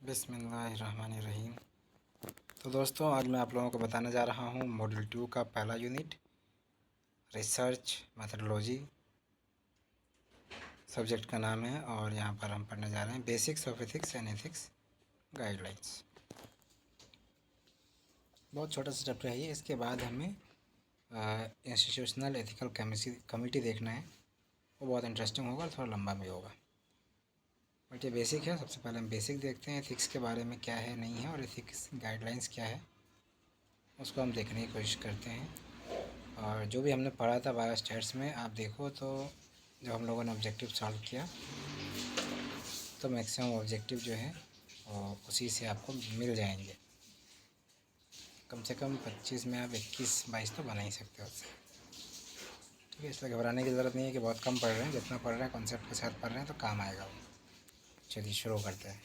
बिस्मिल्लाहिर्रहमानिर्रहीम। तो दोस्तों, आज मैं आप लोगों को बताने जा रहा हूँ मॉड्यूल 2 का पहला यूनिट रिसर्च मेथडोलॉजी सब्जेक्ट का नाम है। और यहाँ पर हम पढ़ने जा रहे हैं basics of ethics and ethics guidelines. बहुत छोटा सा चैप्टर है ये। इसके बाद हमें इंस्टीट्यूशनल एथिकल कमिटी देखना है। वो बहुत इंटरेस्टिंग होगा और थोड़ा लंबा भी होगा, बट ये बेसिक है। सबसे पहले हम बेसिक देखते हैं, एथिक्स के बारे में क्या है नहीं है, और एथिक्स गाइडलाइंस क्या है उसको हम देखने की कोशिश करते हैं। और जो भी हमने पढ़ा था बायोस्टैट्स में, आप देखो तो जब हम लोगों ने ऑब्जेक्टिव सॉल्व किया तो मैक्सिमम ऑब्जेक्टिव जो है उसी से आपको मिल जाएंगे। कम से कम 25 में आप 21-22 तो बना ही सकते हो उससे। ठीक है, इसलिए घबराने की ज़रूरत नहीं है कि बहुत कम पढ़ रहे हैं। जितना पढ़ रहे हैं कॉन्सेप्ट के साथ पढ़ रहे हैं तो काम आएगा वो। चलिए शुरू करते हैं।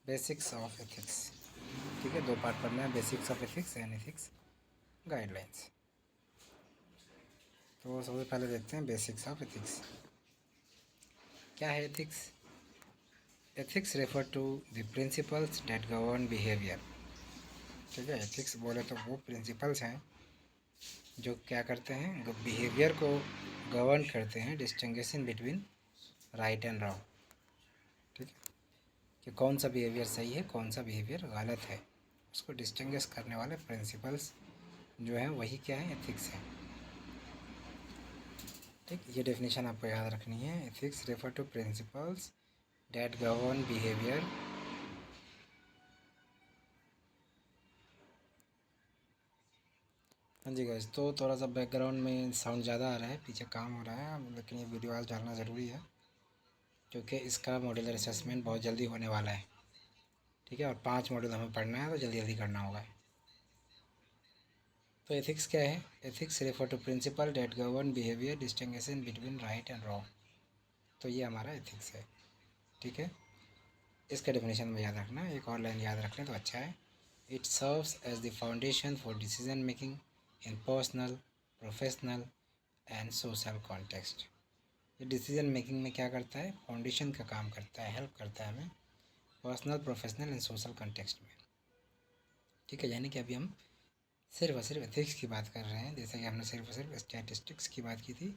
Basics of ethics. ठीक है, 2 पार्ट पढ़ना है, basics of ethics and ethics guidelines. तो सबसे पहले देखते हैं बेसिक्स ऑफ एथिक्स। क्या है ethics? Ethics refer to the principles that govern behaviour. ठीक है, एथिक्स बोले तो वो प्रिंसिपल्स हैं जो क्या करते हैं, बिहेवियर को गवर्न करते हैं, distinguishing between right and wrong. ठीक है, कि कौन सा बिहेवियर सही है, कौन सा बिहेवियर गलत है, उसको डिस्टिंग्विश करने वाले प्रिंसिपल्स जो हैं वही क्या है, एथिक्स है। ठीक, ये डेफिनेशन आपको याद रखनी है। Ethics refer to principles that govern behaviour. हाँ जी गाइस, तो थोड़ा सा बैकग्राउंड में साउंड ज़्यादा आ रहा है, पीछे काम हो रहा है, लेकिन ये वीडियो आज डालना ज़रूरी है क्योंकि इसका मॉड्यूलर असेसमेंट बहुत जल्दी होने वाला है। ठीक है, और 5 मॉड्यूल हमें पढ़ना है तो जल्दी जल्दी करना होगा। तो एथिक्स क्या है? Ethics refer to principle that govern behaviour distinguishing between right and wrong. तो ये हमारा एथिक्स है। ठीक है, इसका डेफिनेशन में याद रखना, एक और लाइन याद रख लें तो अच्छा है। It serves as the foundation for decision making in personal, professional and social context. ये डिसीजन मेकिंग में क्या करता है, फाउंडेशन का काम करता है, हेल्प करता है हमें personal, professional and social context में। ठीक है, यानी कि अभी हम सिर्फ और सिर्फ एथिक्स की बात कर रहे हैं। जैसे कि हमने सिर्फ और सिर्फ स्टैटिस्टिक्स की बात की थी,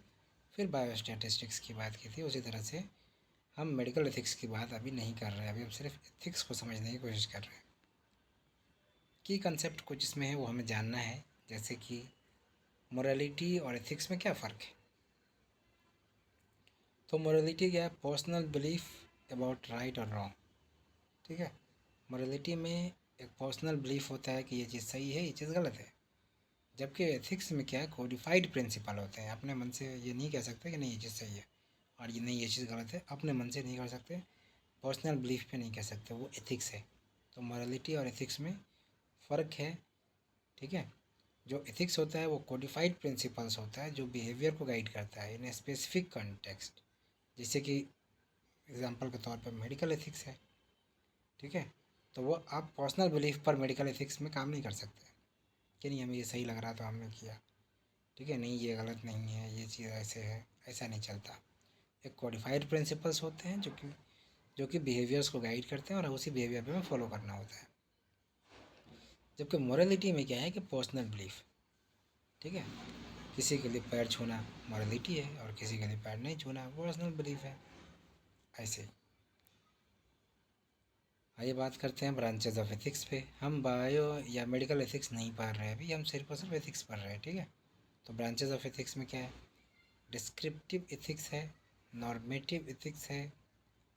फिर बायो स्टैटिस्टिक्स की बात की थी, उसी तरह से हम मेडिकल एथिक्स की बात अभी नहीं कर रहे हैं। अभी हम सिर्फ एथिक्स को समझने की कोशिश कर रहे हैं। की कंसेप्ट कुछ इसमें है वो हमें जानना है, जैसे कि मोरालिटी और एथिक्स में क्या फ़र्क है। तो मोरालिटी क्या है? पर्सनल बिलीफ अबाउट राइट और रॉन्ग। ठीक है, मोरालिटी में एक पर्सनल बिलीफ होता है कि ये चीज़ सही है, ये चीज़ गलत है। जबकि एथिक्स में क्या है, कोडिफाइड प्रिंसिपल होते हैं। अपने मन से ये नहीं कह सकते कि नहीं ये चीज़ सही है और ये नहीं ये चीज़ गलत है, अपने मन से नहीं कर सकते, पर्सनल बिलीफ पे नहीं कह सकते, वो एथिक्स है। तो मोरालिटी और एथिक्स में फ़र्क है। ठीक है, जो एथिक्स होता है वो कोडिफाइड प्रिंसिपल्स होता है जो बिहेवियर को गाइड करता है इन ए स्पेसिफिक कॉन्टेक्स्ट। जैसे कि एग्जांपल के तौर पर मेडिकल एथिक्स है। ठीक है, तो वो आप पर्सनल बिलीफ पर मेडिकल एथिक्स में काम नहीं कर सकते कि नहीं हमें ये सही लग रहा तो हमने किया। ठीक है, नहीं ये गलत नहीं है, ये चीज़ ऐसे है, ऐसा नहीं चलता। एक कोडिफाइड प्रिंसिपल्स होते हैं जो कि बिहेवियर्स को गाइड करते हैं और उसी बिहेवियर पे हमें फॉलो करना होता है। जबकि मोरालिटी में क्या है कि पर्सनल बिलीफ। ठीक है, किसी के लिए पैर छूना मोरालिटी है और किसी के लिए पैर नहीं छूना पर्सनल बिलीफ है। ऐसे ही आइए बात करते हैं ब्रांचेज ऑफ एथिक्स पे। हम बायो या मेडिकल एथिक्स नहीं पढ़ रहे हैं अभी, हम सिर्फ और सिर्फ एथिक्स पढ़ रहे हैं। ठीक है, तो ब्रांचेज ऑफ एथिक्स में क्या है? डिस्क्रिप्टिव एथिक्स है, नॉर्मेटिव एथिक्स है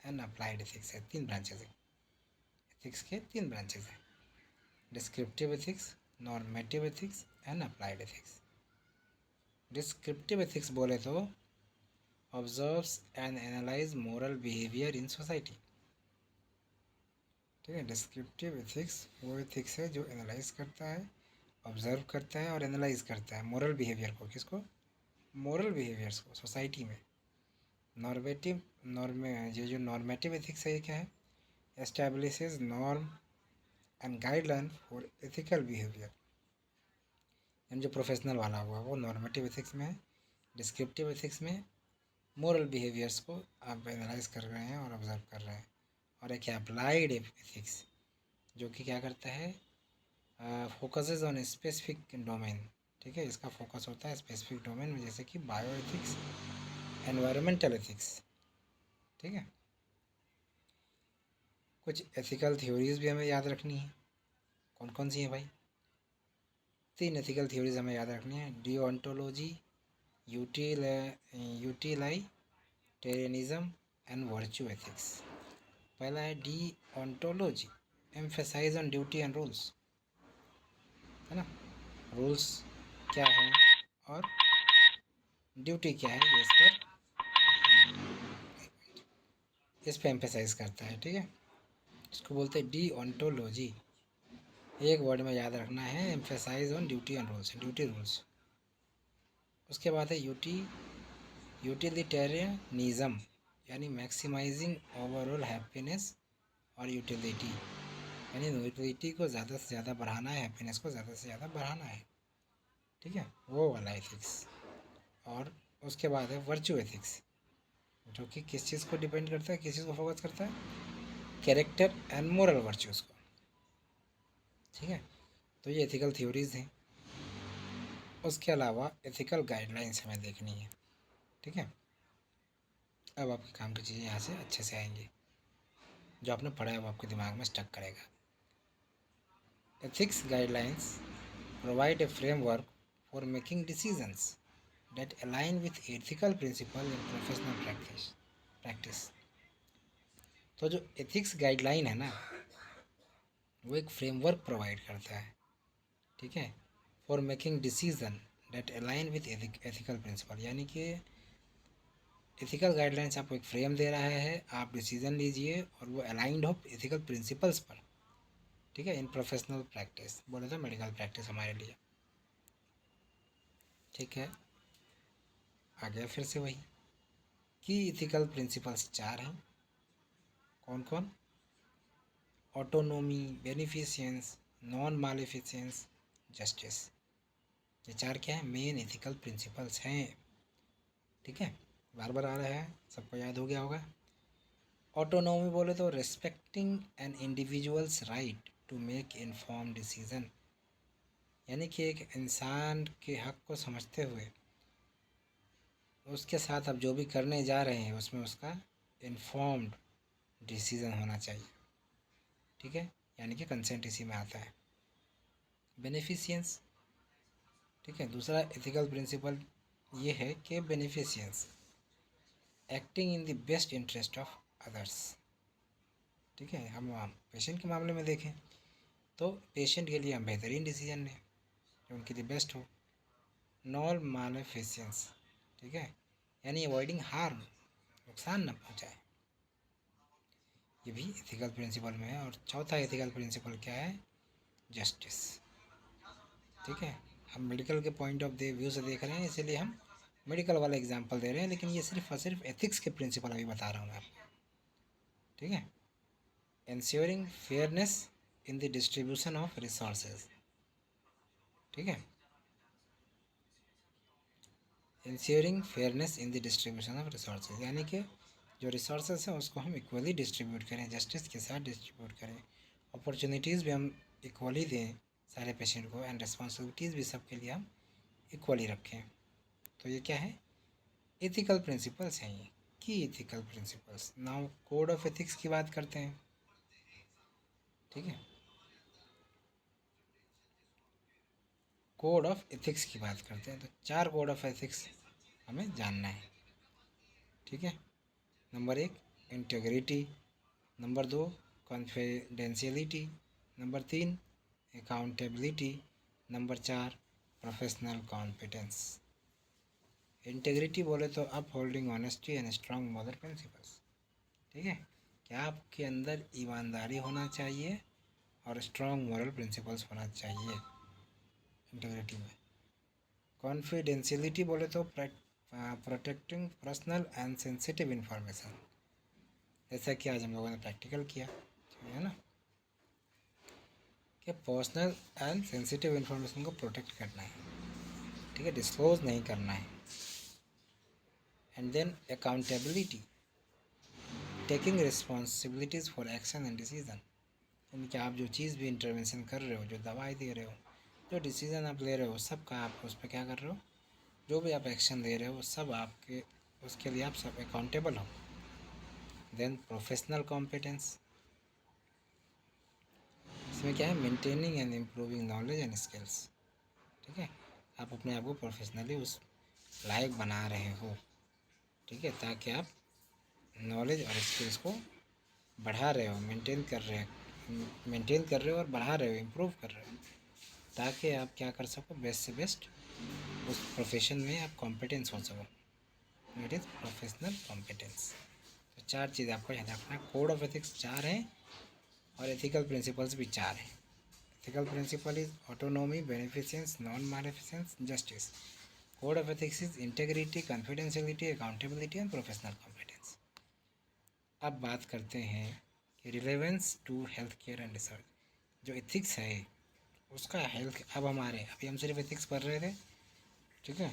एंड अप्लाइड एथिक्स है। 3 ब्रांचेज है एथिक्स के, 3 ब्रांचेज हैं। Descriptive ethics, normative ethics and applied ethics. Descriptive ethics बोले तो observes and analyse moral behaviour in society. ठीक है, डिस्क्रिप्टिव एथिक्स वो एथिक्स है जो एनालाइज करता है, ऑब्जर्व करता है और एनालाइज करता है मोरल बिहेवियर को। किसको? मोरल बिहेवियर्स को सोसाइटी में। नॉर्मेटिव ये जो नॉर्मेटिव एथिक्स है ये क्या है? Establishes norm and guideline for ethical behaviour. यानी जो प्रोफेशनल वाला हुआ वो नॉर्मेटिव एथिक्स में है। डिस्क्रिप्टिव एथिक्स में मोरल बिहेवियर्स को आप एनालाइज कर रहे हैं और ऑब्जर्व कर रहे हैं, और एक है अप्लाइड एथिक्स, जो कि क्या करता है, फोकसेस ऑन स्पेसिफिक डोमेन। ठीक है, इसका फोकस होता है स्पेसिफिक डोमेन में, जैसे कि बायो एथिक्स, एनवायरमेंटल एथिक्स। ठीक है, कुछ एथिकल थ्योरीज भी हमें याद रखनी है। कौन कौन सी हैं भाई? 3 एथिकल थ्योरीज हमें याद रखनी है: deontology, utilitarianism and virtue ethics. पहला है deontology, emphasize on duty and rules, है ना। रूल्स क्या है और ड्यूटी क्या है, ये इस पर एम्फेसाइज करता है। ठीक है, इसको बोलते हैं डिओन्टोलॉजी। एक वर्ड में याद रखना है, emphasise on duty and rules, duty rules. उसके बाद है यूटिलिटेरियनिज्म, यानी मैक्सिमाइजिंग ओवरऑल हैप्पीनेस और यूटिलिटी, यानी यूटिलिटी को ज़्यादा से ज़्यादा बढ़ाना है, हैप्पीनेस को ज़्यादा से ज़्यादा बढ़ाना है। ठीक है, वो वाला एथिक्स। और उसके बाद है वर्चू एथिक्स, जो कि किस चीज़ को डिपेंड करता है, किस चीज़ को फोकस करता है, कैरेक्टर एंड मोरल वर्च्यूज़ को। ठीक है, तो ये एथिकल थ्योरीज हैं। उसके अलावा एथिकल गाइडलाइंस हमें देखनी है। ठीक है, अब आपके काम की चीज़ें यहाँ से अच्छे से आएंगी, जो आपने पढ़ा है वो आपके दिमाग में स्टक करेगा। Ethics guidelines provide a framework for making decisions that align with ethical principle in professional practice। तो जो एथिक्स गाइडलाइन है ना, वो एक फ्रेमवर्क प्रोवाइड करता है। ठीक है, for making decision that align with ethical principle, यानी कि एथिकल गाइडलाइंस आपको एक फ्रेम दे रहा है, आप डिसीजन लीजिए और वो अलाइंड हो एथिकल प्रिंसिपल्स पर। ठीक है, इन प्रोफेशनल प्रैक्टिस, बोले तो मेडिकल प्रैक्टिस हमारे लिए। ठीक है, आ गया फिर से वही कि एथिकल प्रिंसिपल्स 4 हैं। कौन कौन? Autonomy, beneficence, non maleficence, justice. ये 4 क्या है? मेन एथिकल प्रिंसिपल्स हैं। ठीक है, बार बार आ रहा है, सबको याद हो गया होगा। ऑटोनोमी बोले तो respecting an individuals right to make inform decision, यानी कि एक इंसान के हक को समझते हुए उसके साथ आप जो भी करने जा रहे हैं उसमें उसका इन्फॉर्म्ड डिसीज़न होना चाहिए। ठीक है, यानी कि कंसेंट इसी में आता है। बेनिफिशियंस, ठीक है, दूसरा एथिकल प्रिंसिपल ये है कि beneficence acting in the best interest of others. ठीक है, हम पेशेंट के मामले में देखें तो पेशेंट के लिए हम बेहतरीन डिसीजन लें जो उनके लिए बेस्ट हो। नॉन मालेफिशियंस, ठीक है, यानी अवॉइडिंग हार्म, नुकसान न पहुंचाए, ये भी एथिकल प्रिंसिपल में है। और चौथा एथिकल प्रिंसिपल क्या है? जस्टिस। ठीक है, हम मेडिकल के पॉइंट ऑफ व्यू से देख रहे हैं, इसीलिए हम मेडिकल वाला एग्जांपल दे रहे हैं, लेकिन ये सिर्फ और सिर्फ एथिक्स के प्रिंसिपल अभी बता रहा हूँ मैं आपको। ठीक है, ensuring fairness in the distribution of resources. ठीक है, ensuring fairness in the distribution of resources, यानी कि जो रिसोर्सेज हैं उसको हम इक्वली डिस्ट्रीब्यूट करें, जस्टिस के साथ डिस्ट्रीब्यूट करें, अपॉर्चुनिटीज़ भी हम इक्वली दें सारे पेशेंट को, एंड रिस्पॉन्सिबिलिटीज़ भी सबके लिए हम इक्वली रखें। तो ये क्या है? एथिकल प्रिंसिपल्स हैं ये, की ethical principles. Now code of ethics की बात करते हैं। ठीक है, कोड ऑफ एथिक्स की बात करते हैं, तो 4 कोड ऑफ एथिक्स हमें जानना है। ठीक है, number 1 integrity, number 2 confidentiality, number 3 accountability, number 4 professional competence. Integrity बोले तो up holding honesty and strong moral principles. ठीक है, क्या आपके अंदर ईमानदारी होना चाहिए और स्ट्रॉन्ग मॉरल प्रिंसिपल्स होना चाहिए इंटीग्रिटी में। कॉन्फिडेंशियलिटी बोले तो protecting personal and sensitive information, जैसा कि आज हम लोगों ने प्रैक्टिकल किया है ना, कि पर्सनल एंड सेंसिटिव इंफॉर्मेशन को प्रोटेक्ट करना है। ठीक है, डिस्क्लोज नहीं करना है। And then accountability, taking responsibilities for action and decision, यानी कि आप जो चीज़ भी इंटरवेंशन कर रहे हो, जो दवाई दे रहे हो, जो डिसीज़न आप ले रहे हो, सब का आप उस पर क्या कर रहे हो, जो भी आप एक्शन ले रहे हो सब आपके, उसके लिए आप सब अकाउंटेबल हो। देन प्रोफेशनल कॉम्पिटेंस, इसमें क्या है, maintaining and improving knowledge and skills. ठीक है, आप अपने आप को प्रोफेशनली उस लायक बना रहे हो, ठीक है, ताकि आप नॉलेज और स्किल्स को बढ़ा रहे हो, मेंटेन कर रहे हो और बढ़ा रहे हो, इम्प्रूव कर रहे हो, ताकि आप क्या कर सको, बेस्ट से बेस्ट उस प्रोफेशन में आप कॉम्पिटेंस हो सको। It is professional competence. तो 4 चीज़ आपको याद रखना। कोड ऑफ एथिक्स 4 हैं और एथिकल प्रिंसिपल्स भी 4 हैं। Ethical principle is autonomy, beneficence, non maleficence, justice. Code of ethics is integrity, confidentiality, accountability and professional competence. अब बात करते हैं कि relevance to health care and research. जो एथिक्स है उसका हेल्थ, अब अभी हम सिर्फ एथिक्स पढ़ रहे थे, ठीक है,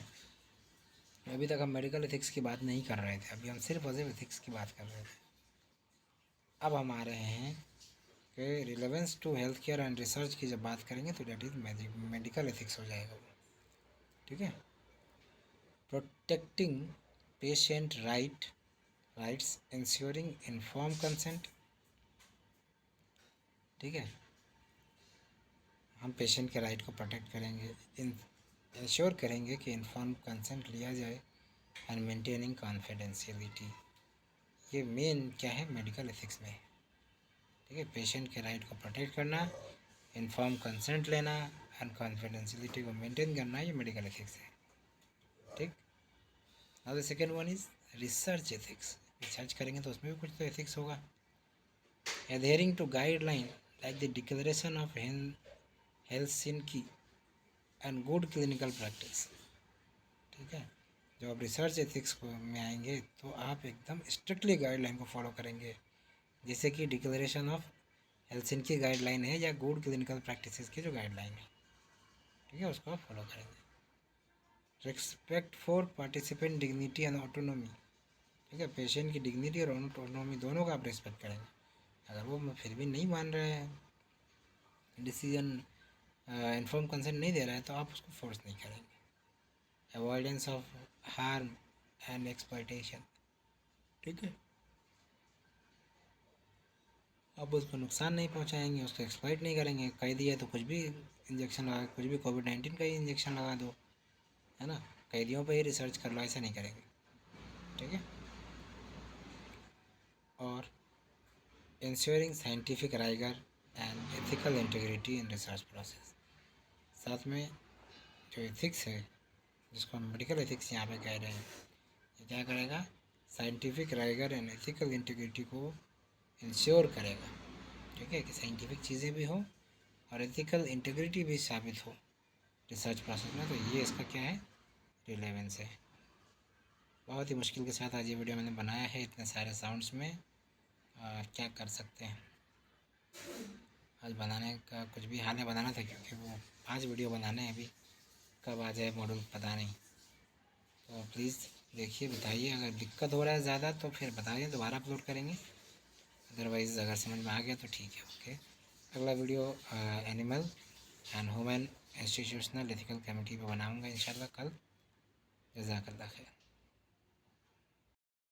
अभी तक हम मेडिकल एथिक्स की बात नहीं कर रहे थे, अभी हम सिर्फ और सिर्फ एथिक्स की बात कर रहे थे। अब हम आ रहे हैं कि relevance to health care and research की जब बात करेंगे तो डेट इज़ मेडिकल एथिक्स हो जाएगा वो, ठीक है। Protecting patient rights, ensuring inform consent, ठीक है, हम पेशेंट के राइट को प्रोटेक्ट करेंगे, इंश्योर करेंगे कि इन्फॉर्म कंसेंट लिया जाए, एंड मेंटेनिंग कॉन्फिडेंशियलिटी, ये मेन क्या है मेडिकल एथिक्स में, ठीक है। पेशेंट के राइट को प्रोटेक्ट करना, इन्फॉर्म कंसेंट लेना एंड कॉन्फिडेंशियलिटी को मेंटेन करना, ये मेडिकल एथिक्स है, ठीक। Now the second one is research ethics. Research करेंगे तो उसमें भी कुछ तो एथिक्स होगा। Adhering to guideline like the Declaration of Helsinki and good clinical practice, ठीक है। जब आप रिसर्च एथिक्स में आएंगे तो आप एकदम स्ट्रिक्टली गाइडलाइन को फॉलो करेंगे, जैसे कि डिक्लेरेशन ऑफ हेल्सिंकी गाइडलाइन है या गुड क्लिनिकल प्रैक्टिसेस की जो गाइडलाइन है, ठीक है, उसको आप फॉलो करेंगे। Respect for participant dignity and autonomy, ठीक है, पेशेंट की डिग्निटी और ऑटोनॉमी दोनों का आप रिस्पेक्ट करेंगे। अगर वो फिर भी नहीं मान रहे हैं, डिसीजन इन्फॉर्म कंसेंट नहीं दे रहा है, तो आप उसको फोर्स नहीं करेंगे। Avoidance of harm and exploitation, ठीक है, आप उसको नुकसान नहीं पहुंचाएंगे, उसको एक्सप्लॉइट नहीं करेंगे। कह दिया तो कुछ भी इंजेक्शन लगा, कुछ भी कोविड-19 का ही इंजेक्शन लगा दो, है ना, कैदियों पे ही रिसर्च कर लो, ऐसा नहीं करेंगे, ठीक है। और ensuring scientific rigor and ethical integrity in research process, साथ में जो एथिक्स है जिसको हम मेडिकल एथिक्स यहाँ पे कह रहे हैं, ये क्या करेगा, scientific rigor and ethical integrity को इंश्योर करेगा, ठीक है, कि साइंटिफिक चीज़ें भी हो और एथिकल इंटीग्रिटी भी साबित हो रिसर्च प्रोसेस में। तो ये इसका क्या है, रिलेवेंस है। बहुत ही मुश्किल के साथ आज ये वीडियो मैंने बनाया है, इतने सारे साउंड्स में, और क्या कर सकते हैं, आज बनाने का कुछ भी हाल है, बनाना था क्योंकि वो 5 वीडियो बनाने हैं, अभी कब आ जाए मॉडल पता नहीं। तो प्लीज़ देखिए, बताइए, अगर दिक्कत हो रहा है ज़्यादा तो फिर बताइए, दोबारा अपलोड करेंगे, अदरवाइज़ अगर समझ में आ गया तो ठीक है, ओके। अगला video animal and human institutional ethical committee पे बनाऊँगा इंशाल्लाह कल। जज़ाकल्लाह खैर।